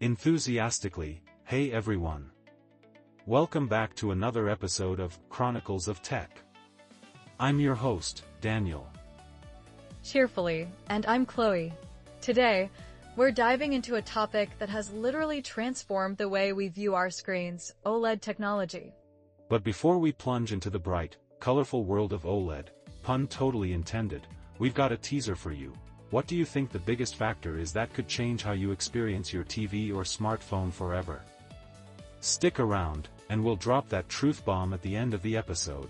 Enthusiastically, hey everyone. Welcome back to another episode of Chronicles of Tech. I'm your host, Daniel. Cheerfully, and I'm Chloe. Today, we're diving into a topic that has literally transformed the way we view our screens, OLED technology. But before we plunge into the bright, colorful world of OLED, pun totally intended, we've got a teaser for you. What do you think the biggest factor is that could change how you experience your TV or smartphone forever? Stick around, and we'll drop that truth bomb at the end of the episode.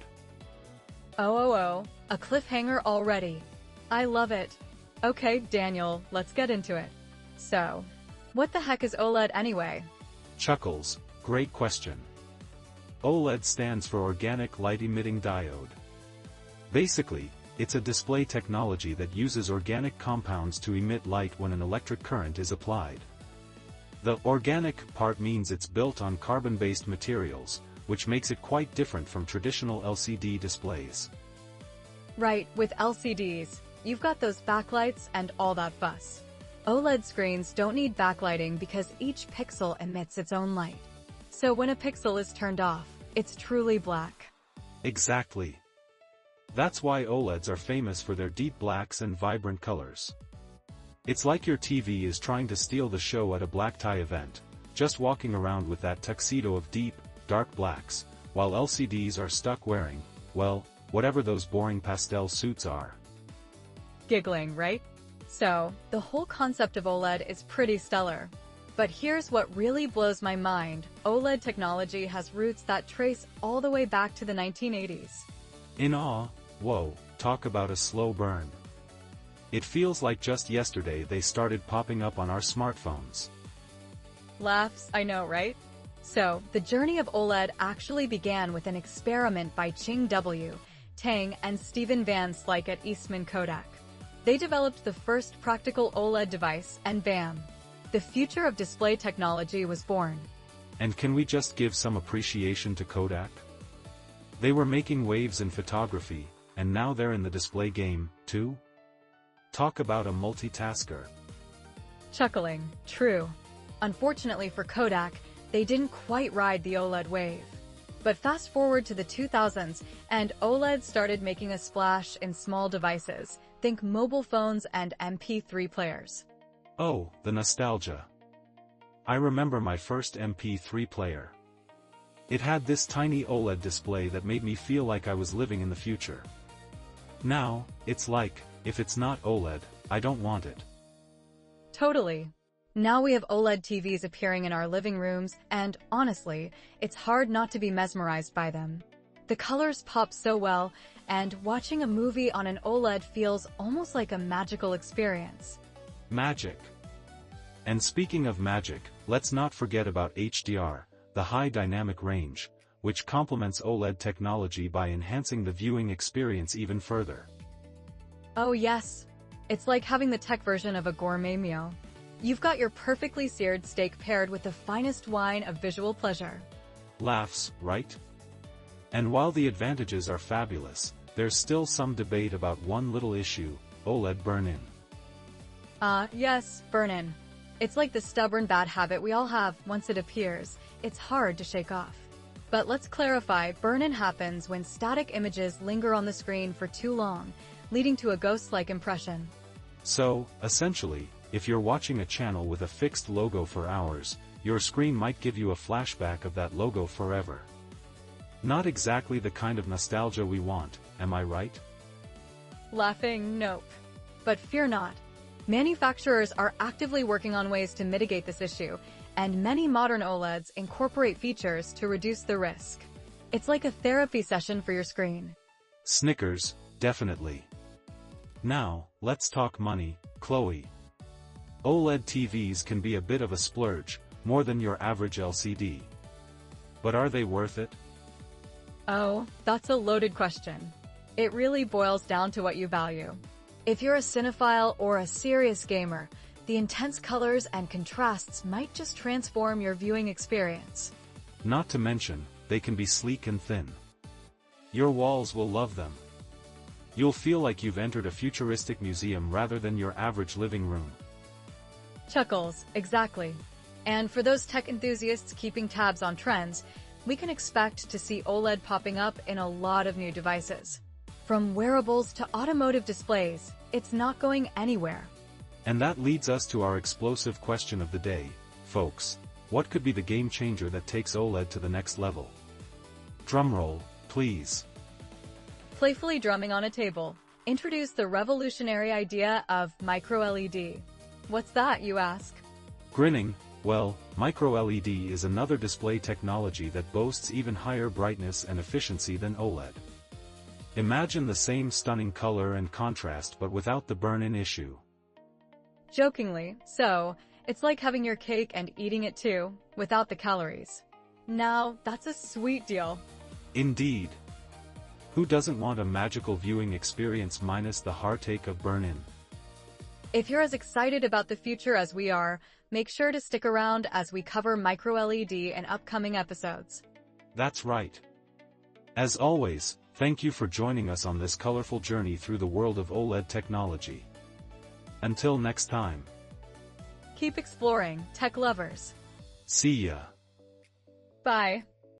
Oh, a cliffhanger already. I love it. Okay, Daniel, let's get into it. So, what the heck is OLED anyway? Chuckles, great question. OLED stands for Organic Light Emitting Diode. Basically, it's a display technology that uses organic compounds to emit light when an electric current is applied. The organic part means it's built on carbon-based materials, which makes it quite different from traditional LCD displays. Right, with LCDs, you've got those backlights and all that fuss. OLED screens don't need backlighting because each pixel emits its own light. So when a pixel is turned off, it's truly black. Exactly. That's why OLEDs are famous for their deep blacks and vibrant colors. It's like your TV is trying to steal the show at a black tie event, just walking around with that tuxedo of deep, dark blacks, while LCDs are stuck wearing, well, whatever those boring pastel suits are. Giggling, right? So, the whole concept of OLED is pretty stellar. But here's what really blows my mind. OLED technology has roots that trace all the way back to the 1980s. In awe, whoa, talk about a slow burn. It feels like just yesterday they started popping up on our smartphones. Laughs, I know, right? So, the journey of OLED actually began with an experiment by Ching W. Tang and Stephen Van Slyke at Eastman Kodak. They developed the first practical OLED device, and bam! The future of display technology was born. And can we just give some appreciation to Kodak? They were making waves in photography, and now they're in the display game, too? Talk about a multitasker. Chuckling, true. Unfortunately for Kodak, they didn't quite ride the OLED wave. But fast forward to the 2000s, and OLED started making a splash in small devices. Think mobile phones and MP3 players. Oh, the nostalgia. I remember my first MP3 player. It had this tiny OLED display that made me feel like I was living in the future. Now, it's like, if it's not OLED, I don't want it. Totally. Now we have OLED TVs appearing in our living rooms, and honestly, it's hard not to be mesmerized by them. The colors pop so well, and watching a movie on an OLED feels almost like a magical experience. Magic. And speaking of magic, let's not forget about HDR, the high dynamic range, which complements OLED technology by enhancing the viewing experience even further. Oh yes, it's like having the tech version of a gourmet meal. You've got your perfectly seared steak paired with the finest wine of visual pleasure. Laughs, right? And while the advantages are fabulous, there's still some debate about one little issue: OLED burn-in. Yes, burn-in. It's like the stubborn bad habit we all have. Once it appears, it's hard to shake off. But let's clarify, burn-in happens when static images linger on the screen for too long, leading to a ghost-like impression. So, essentially, if you're watching a channel with a fixed logo for hours, your screen might give you a flashback of that logo forever. Not exactly the kind of nostalgia we want, am I right? Laughing, nope. But fear not. Manufacturers are actively working on ways to mitigate this issue, and many modern OLEDs incorporate features to reduce the risk. It's like a therapy session for your screen. Snickers, definitely. Now, let's talk money, Chloe. OLED TVs can be a bit of a splurge, more than your average LCD. But are they worth it? Oh, that's a loaded question. It really boils down to what you value. If you're a cinephile or a serious gamer, the intense colors and contrasts might just transform your viewing experience. Not to mention, they can be sleek and thin. Your walls will love them. You'll feel like you've entered a futuristic museum rather than your average living room. Chuckles, exactly. And for those tech enthusiasts keeping tabs on trends, we can expect to see OLED popping up in a lot of new devices. From wearables to automotive displays, it's not going anywhere. And that leads us to our explosive question of the day, folks. What could be the game changer that takes OLED to the next level? Drumroll, please. Playfully drumming on a table, introduce the revolutionary idea of micro-LED. What's that, you ask? Grinning, well, micro-LED is another display technology that boasts even higher brightness and efficiency than OLED. Imagine the same stunning color and contrast but without the burn-in issue. Jokingly, so, it's like having your cake and eating it too, without the calories. Now, that's a sweet deal. Indeed. Who doesn't want a magical viewing experience minus the heartache of burn-in? If you're as excited about the future as we are, make sure to stick around as we cover micro-LED in upcoming episodes. That's right. As always, thank you for joining us on this colorful journey through the world of OLED technology. Until next time. Keep exploring, tech lovers. See ya. Bye.